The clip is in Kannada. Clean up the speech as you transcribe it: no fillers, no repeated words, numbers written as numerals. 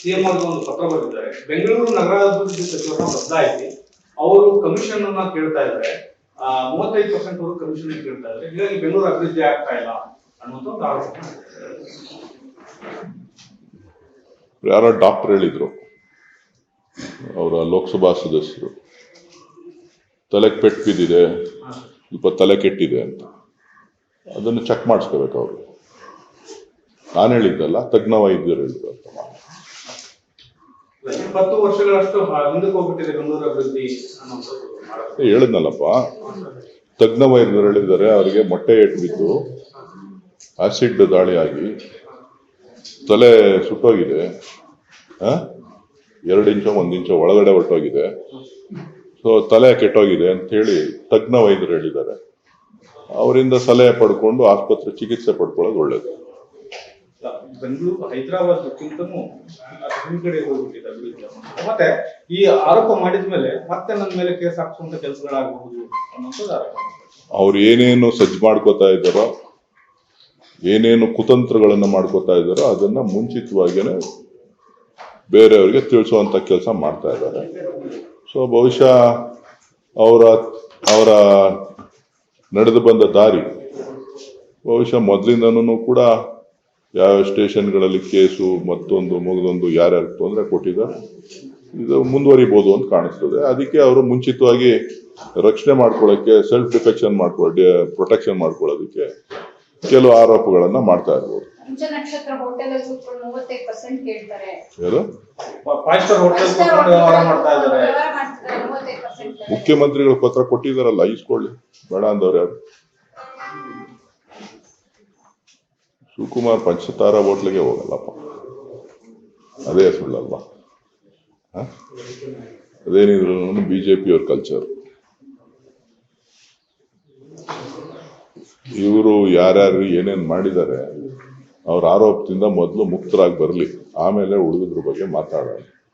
ಸಿಎಂ ಅವ್ರಿಗೆ ಒಂದು ಪತ್ರ ಬರೆದಿದ್ದಾರೆ. ಬೆಂಗಳೂರು ನಗರಾಭಿವೃದ್ಧಿ ಸಚಿವರನ್ನ ಬದಲಾಯಿಸಿ ಅವರು ಕಮಿಷನ್ ಅನ್ನ ಕೇಳ್ತಾ ಇದ್ದಾರೆ. 35% ಅವರು ಕಮಿಷನ್ ಕೇಳ್ತಾ ಇದ್ದಾರೆ. ಹೀಗಾಗಿ ಬೆಂಗಳೂರು ಅಭಿವೃದ್ಧಿ ಆಗ್ತಾ ಇಲ್ಲ ಅನ್ನುವಂತ ಒಂದು ಆರೋಪ. ಯಾರೋ ಡಾಕ್ಟರ್ ಹೇಳಿದ್ರು, ಅವರ ಲೋಕಸಭಾ ಸದಸ್ಯರು, ತಲೆಗೆ ಪೆಟ್ಟು ಬಿದ್ದಿದೆ, ಸ್ವಲ್ಪ ತಲೆ ಕೆಟ್ಟಿದೆ ಅಂತ. ಅದನ್ನು ಚೆಕ್ ಮಾಡಿಸ್ಕೋಬೇಕು ಅವರು. ನಾನು ಹೇಳಿದ್ದಲ್ಲ, ತಜ್ಞ ವೈದ್ಯರು ಹೇಳಿದ್ರು ಅಂತ. 10 ವರ್ಷಗಳಷ್ಟು ಹಿಂದಕ್ಕೆ ಹೋಗ್ಬಿಟ್ಟಿದೆ ಬೆಂಗಳೂರು ಅಭಿವೃದ್ಧಿ ಹೇಳಿದ್ನಲ್ಲಪ್ಪ, ತಜ್ಞ ವೈದ್ಯರು ಹೇಳಿದ್ದಾರೆ. ಅವರಿಗೆ ಮೊಟ್ಟೆ ಏಟು ಬಿದ್ದು ಆಸಿಡ್ ದಾಳಿಯಾಗಿ ತಲೆ ಸುಟ್ಟೋಗಿದೆ, 2 ಇಂಚು 1 ಇಂಚು ಒಳಗಡೆ ಹೊರಟೋಗಿದೆ, ಸೊ ತಲೆ ಕೆಟ್ಟೋಗಿದೆ ಅಂತ ಹೇಳಿ ತಜ್ಞ ವೈದ್ಯರು ಹೇಳಿದ್ದಾರೆ. ಅವರಿಂದ ಸಲಹೆ ಪಡ್ಕೊಂಡು ಆಸ್ಪತ್ರೆ ಚಿಕಿತ್ಸೆ ಪಡ್ಕೊಳ್ಳೋದು ಒಳ್ಳೇದು. ಬೆಂಗಳೂರು ಹೈದರಾಬಾದ್ ಕಡೆ ಹೋಗ್ಬಿಟ್ಟಿದೆ. ಮತ್ತೆ ಈ ಆರೋಪ ಮಾಡಿದ ಮೇಲೆ ಮತ್ತೆ ನನ್ನ ಮೇಲೆ ಕೇಸ್ ಹಾಕುವಂತ ಕೆಲಸಗಳಾಗಬಹುದು ಅನ್ನೋದು ಆರೋಪ. ಅವ್ರು ಏನೇನು ಸಜ್ಜು ಮಾಡ್ಕೋತಾ ಇದ್ದಾರೋ, ಏನೇನು ಕುತಂತ್ರಗಳನ್ನ ಮಾಡ್ಕೋತಾ ಇದ್ದಾರೋ ಅದನ್ನ ಮುಂಚಿತವಾಗಿಯೇ ಬೇರೆಯವರಿಗೆ ತಿಳಿಸುವಂತ ಕೆಲಸ ಮಾಡ್ತಾ ಇದ್ದಾರೆ. ಸೊ ಬಹುಶಃ ಅವರ ನಡೆದು ಬಂದ ದಾರಿ ಬಹುಶಃ ಮೊದಲಿಂದನೂ ಕೂಡ ಯಾವ ಸ್ಟೇಷನ್ಗಳಲ್ಲಿ ಕೇಸು ಮತ್ತೊಂದು ಮುಗಿದೊಂದು ಯಾರ್ಯಾರು ತೊಂದರೆ ಕೊಟ್ಟಿದ್ದಾರೆ, ಇದು ಮುಂದುವರಿಬಹುದು ಅಂತ ಕಾಣಿಸ್ತದೆ. ಅದಕ್ಕೆ ಅವರು ಮುಂಚಿತವಾಗಿ ರಕ್ಷಣೆ ಮಾಡ್ಕೊಳ್ಳೋಕೆ, ಸೆಲ್ಫ್ ಡಿಫೆಕ್ಷನ್ ಪ್ರೊಟೆಕ್ಷನ್ ಮಾಡ್ಕೊಳ್ಳೋದಕ್ಕೆ ಕೆಲವು ಆರೋಪಗಳನ್ನ ಮಾಡ್ತಾ ಇರ್ಬೋದು. ಮುಖ್ಯಮಂತ್ರಿಗಳು ಪತ್ರ ಕೊಟ್ಟಿದಾರಲ್ಲ, ಇಸ್ಕೊಳ್ಳಿ, ಬೇಡ ಅಂದವ್ರು ಯಾರು? ಶಿವಕುಮಾರ್ ಪಂಚತಾರ ಹೋಟ್ಲಿಗೆ ಹೋಗಲ್ಲಪ್ಪ, ಅದೇ ಸುಳ್ಳಲ್ವಾ? ಅದೇನಿದ್ರು ಬಿಜೆಪಿಯವ್ರ ಕಲ್ಚರ್. ಇವರು ಯಾರ್ಯಾರು ಏನೇನ್ ಮಾಡಿದ್ದಾರೆ ಅವ್ರ ಆರೋಪದಿಂದ ಮೊದಲು ಮುಕ್ತರಾಗಿ ಬರಲಿ, ಆಮೇಲೆ ಉಳಿದ್ರ ಬಗ್ಗೆ ಮಾತಾಡೋಣ.